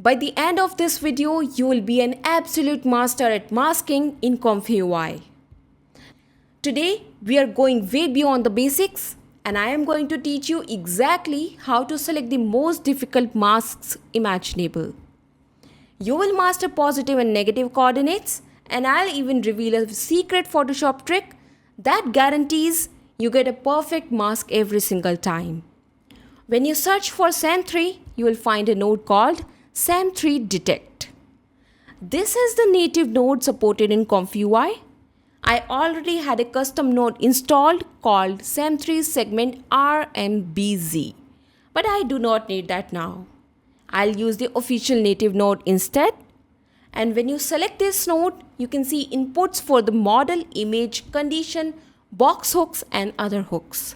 By the end of this video, you will be an absolute master at masking in ComfyUI. Today, we are going way beyond the basics, and I am going to teach you exactly how to select the most difficult masks imaginable. You will master positive and negative coordinates, and I'll even reveal a secret Photoshop trick that guarantees you get a perfect mask every single time. When you search for SAM3, you will find a node called SAM3 Detect. This is the native node supported in ComfyUI. I already had a custom node installed called SAM3 segment RMBZ, but I do not need that now. I'll use the official native node instead. And when you select this node, you can see inputs for the model, image, condition, box hooks and other hooks.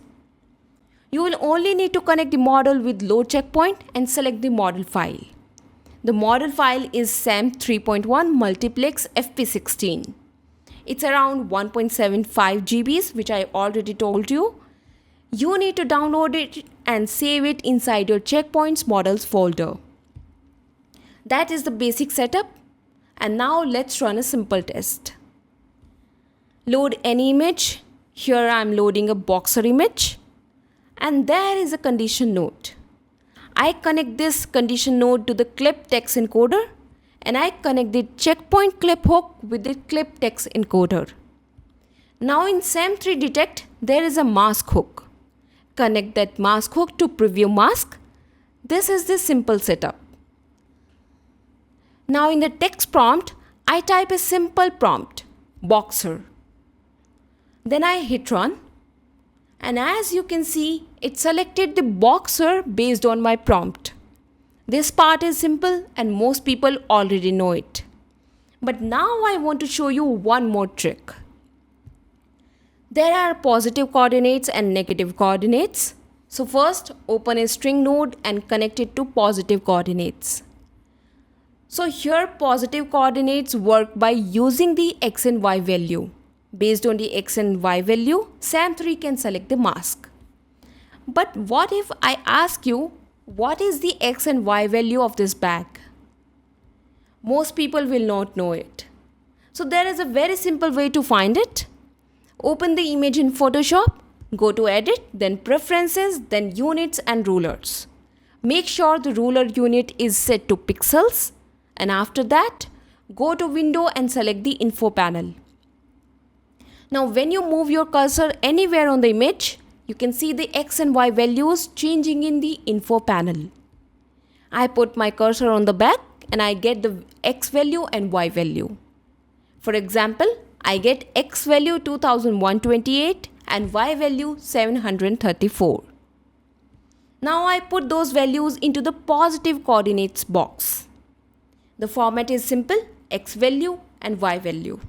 You will only need to connect the model with load checkpoint and select the model file. The model file is SAM3.1 multiplex FP16. It's around 1.75 GBs, which I already told you. You need to download it and save it inside your checkpoints models folder. That is the basic setup. And now let's run a simple test. Load any image. Here I am loading a boxer image. And there is a condition node. I connect this condition node to the clip text encoder, and I connect the checkpoint clip hook with the clip text encoder. Now in SAM3 Detect, there is a mask hook. Connect that mask hook to preview mask. This is the simple setup. Now in the text prompt, I type a simple prompt, boxer. Then I hit run. And as you can see, it selected the boxer based on my prompt. This part is simple and most people already know it. But now I want to show you one more trick. There are positive coordinates and negative coordinates. So first, open a string node and connect it to positive coordinates. So here positive coordinates work by using the x and y value. Based on the x and y value, SAM3 can select the mask. But what if I ask you, what is the x and y value of this bag? Most people will not know it. So there is a very simple way to find it. Open the image in Photoshop, go to Edit, then Preferences, then Units and Rulers. Make sure the ruler unit is set to pixels, and after that, go to Window and select the Info panel. Now when you move your cursor anywhere on the image, you can see the x and y values changing in the info panel. I put my cursor on the back and I get the x value and y value. For example, I get x value 2128 and y value 734. Now I put those values into the positive coordinates box. The format is simple, x value and y value.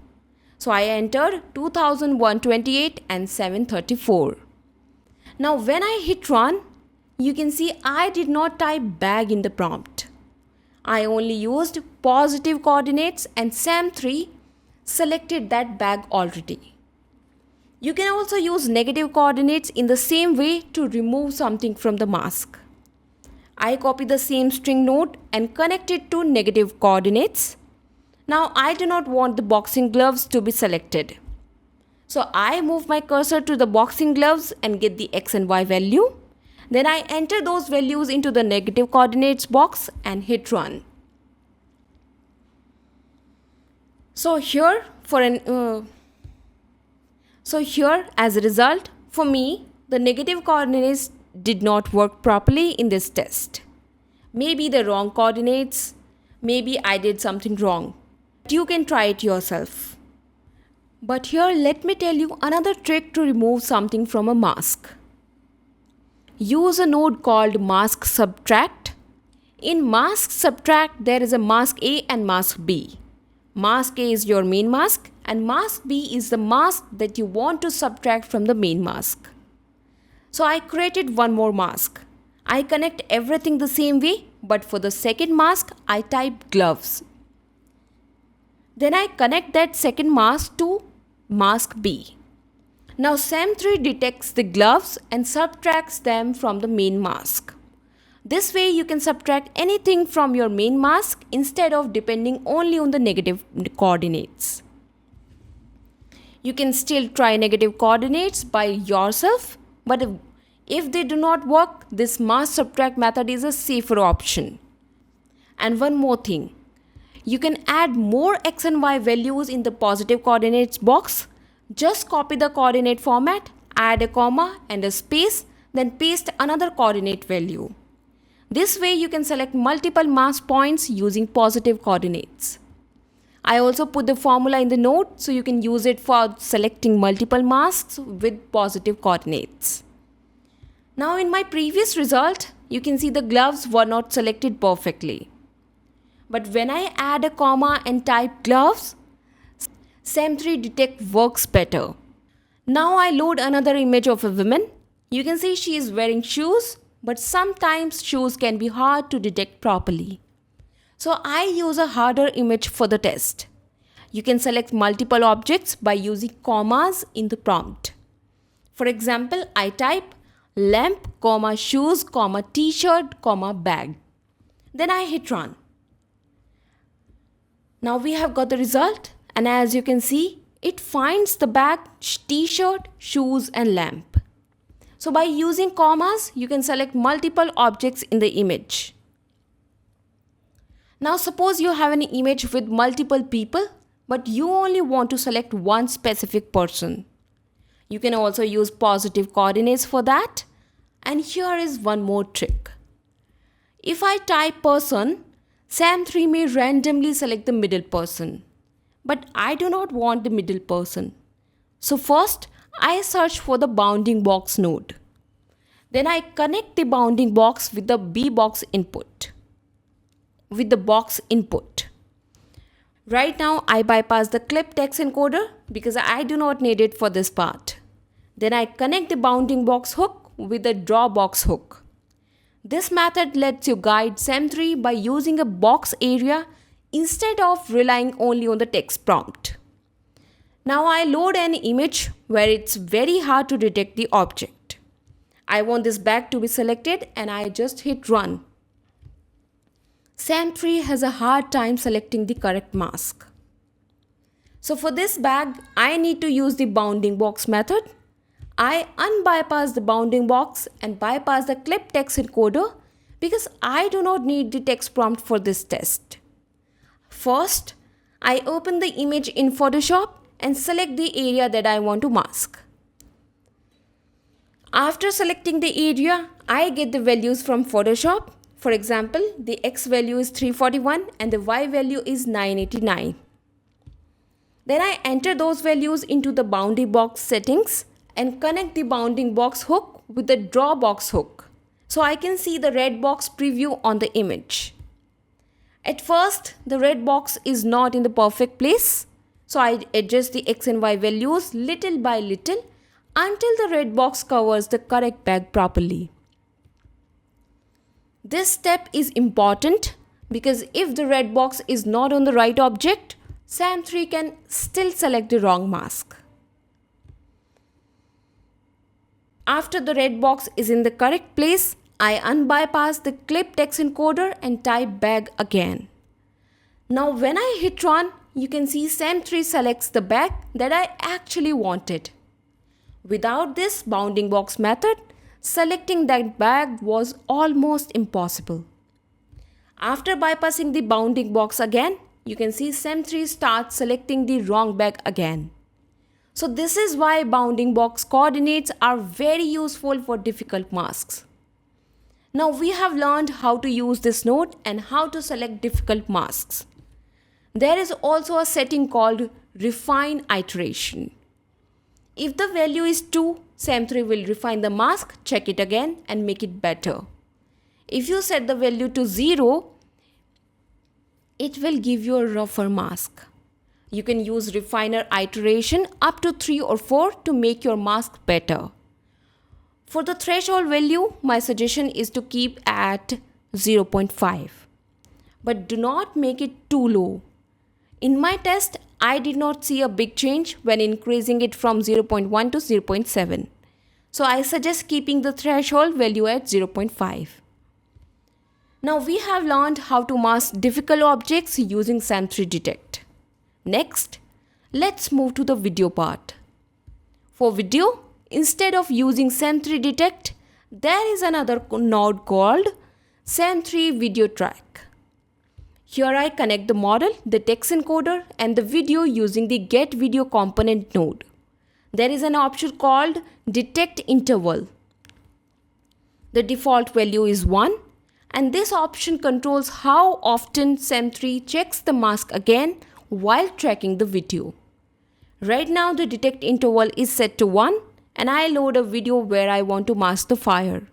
So I entered 2128 and 734. Now when I hit run, you can see I did not type bag in the prompt. I only used positive coordinates and SAM3 selected that bag already. You can also use negative coordinates in the same way to remove something from the mask. I copy the same string node and connect it to negative coordinates. Now I do not want the boxing gloves to be selected. So I move my cursor to the boxing gloves and get the x and y value. Then I enter those values into the negative coordinates box and hit run. So here as a result, for me, the negative coordinates did not work properly in this test. Maybe the wrong coordinates, maybe I did something wrong. You can try it yourself. But here let me tell you another trick to remove something from a mask. Use a node called mask subtract. In mask subtract there is a mask A and mask B. Mask A is your main mask and mask B is the mask that you want to subtract from the main mask. So I created one more mask. I connect everything the same way, but for the second mask I type gloves. Then I connect that second mask to mask B. Now SAM3 detects the gloves and subtracts them from the main mask. This way you can subtract anything from your main mask instead of depending only on the negative coordinates. You can still try negative coordinates by yourself, but if they do not work, this mask subtract method is a safer option. And one more thing, you can add more x and y values in the positive coordinates box. Just copy the coordinate format, add a comma and a space, then paste another coordinate value. This way you can select multiple mask points using positive coordinates. I also put the formula in the note so you can use it for selecting multiple masks with positive coordinates. Now in my previous result, you can see the gloves were not selected perfectly. But when I add a comma and type gloves, SAM3 Detect works better. Now I load another image of a woman. You can see she is wearing shoes, but sometimes shoes can be hard to detect properly. So I use a harder image for the test. You can select multiple objects by using commas in the prompt. For example, I type lamp, shoes, t-shirt, bag. Then I hit run. Now we have got the result, and as you can see, it finds the bag, t-shirt, shoes and lamp. So by using commas, you can select multiple objects in the image. Now suppose you have an image with multiple people, but you only want to select one specific person. You can also use positive coordinates for that. And here is one more trick. If I type person, SAM3 may randomly select the middle person. But I do not want the middle person. So first, I search for the bounding box node. Then I connect the bounding box with the box input. Right now, I bypass the clip text encoder because I do not need it for this part. Then I connect the bounding box hook with the draw box hook. This method lets you guide SAM3 by using a box area instead of relying only on the text prompt. Now I load an image where it's very hard to detect the object. I want this bag to be selected and I just hit run. SAM3 has a hard time selecting the correct mask. So for this bag, I need to use the bounding box method. I unbypass the bounding box and bypass the clip text encoder because I do not need the text prompt for this test. First, I open the image in Photoshop and select the area that I want to mask. After selecting the area, I get the values from Photoshop. For example, the X value is 341 and the Y value is 989. Then I enter those values into the bounding box settings and connect the bounding box hook with the draw box hook, so I can see the red box preview on the image. At first, the red box is not in the perfect place, so I adjust the X and Y values little by little until the red box covers the correct bag properly. This step is important because if the red box is not on the right object, SAM3 can still select the wrong mask. After the red box is in the correct place, I unbypass the clip text encoder and type bag again. Now when I hit run, you can see SAM3 selects the bag that I actually wanted. Without this bounding box method, selecting that bag was almost impossible. After bypassing the bounding box again, you can see SAM3 starts selecting the wrong bag again. So this is why bounding box coordinates are very useful for difficult masks. Now we have learned how to use this node and how to select difficult masks. There is also a setting called refine iteration. If the value is 2, SAM3 will refine the mask, check it again and make it better. If you set the value to 0, it will give you a rougher mask. You can use refiner iteration up to 3 or 4 to make your mask better. For the threshold value, my suggestion is to keep at 0.5. But do not make it too low. In my test, I did not see a big change when increasing it from 0.1 to 0.7. So I suggest keeping the threshold value at 0.5. Now we have learned how to mask difficult objects using SAM3 Detect. Next, let's move to the video part. For video, instead of using SAM3 Detect, there is another node called SAM3 Video Track. Here I connect the model, the text encoder and the video using the Get Video component node. There is an option called Detect Interval. The default value is 1 and this option controls how often SAM3 checks the mask again while tracking the video. Right now the detect interval is set to 1 and I load a video where I want to mask the fire.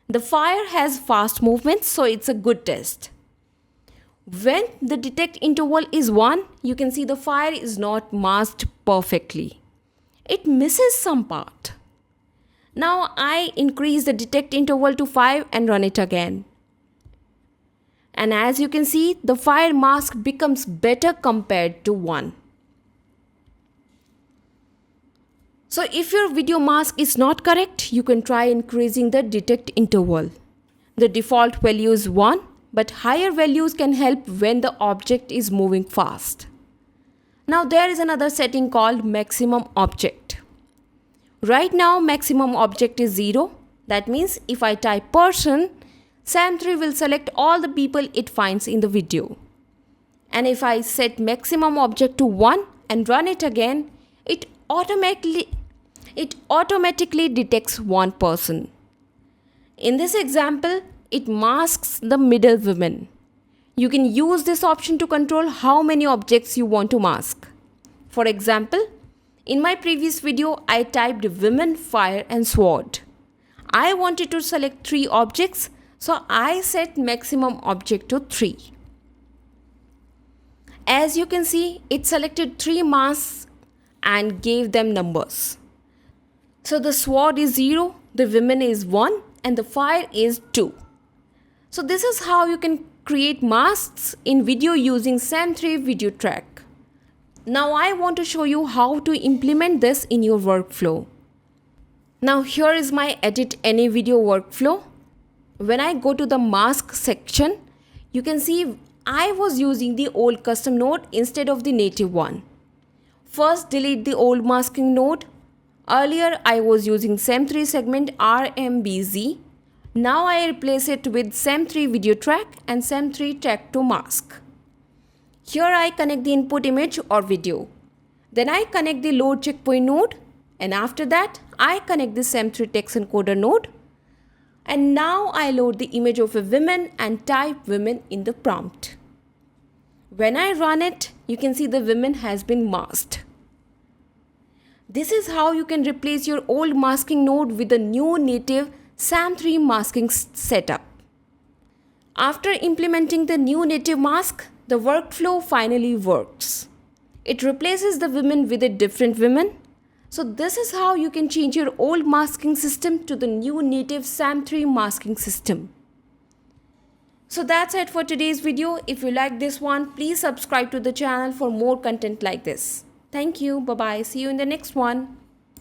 The fire has fast movements, so it's a good test. When the detect interval is 1, you can see the fire is not masked perfectly. It misses some part. Now I increase the detect interval to 5 and run it again. And as you can see, the fire mask becomes better compared to 1. So if your video mask is not correct, you can try increasing the detect interval. The default value is 1, but higher values can help when the object is moving fast. Now there is another setting called maximum object. Right now maximum object is 0. That means if I type person, SAM3 will select all the people it finds in the video. And if I set maximum object to 1 and run it again, it automatically detects one person. In this example, it masks the middle woman. You can use this option to control how many objects you want to mask. For example, in my previous video, I typed women, fire and sword. I wanted to select 3 objects, so I set maximum object to 3. As you can see, it selected 3 masks and gave them numbers. So the sword is 0, the women is 1 and the fire is 2. So this is how you can create masks in video using SAM3 Video Track. Now I want to show you how to implement this in your workflow. Now here is my edit any video workflow. When I go to the mask section, you can see I was using the old custom node instead of the native one. First delete the old masking node. Earlier I was using SAM3 segment RMBZ. Now I replace it with SAM3 Video Track and SAM3 Track to mask. Here I connect the input image or video. Then I connect the load checkpoint node and after that I connect the SAM3 text encoder node. And now I load the image of a woman and type women in the prompt. When I run it, you can see the woman has been masked. This is how you can replace your old masking node with a new native SAM3 masking setup. After implementing the new native mask, the workflow finally works. It replaces the women with a different woman. So this is how you can change your old masking system to the new native SAM3 masking system. So that's it for today's video. If you like this one, please subscribe to the channel for more content like this. Thank you. Bye-bye. See you in the next one.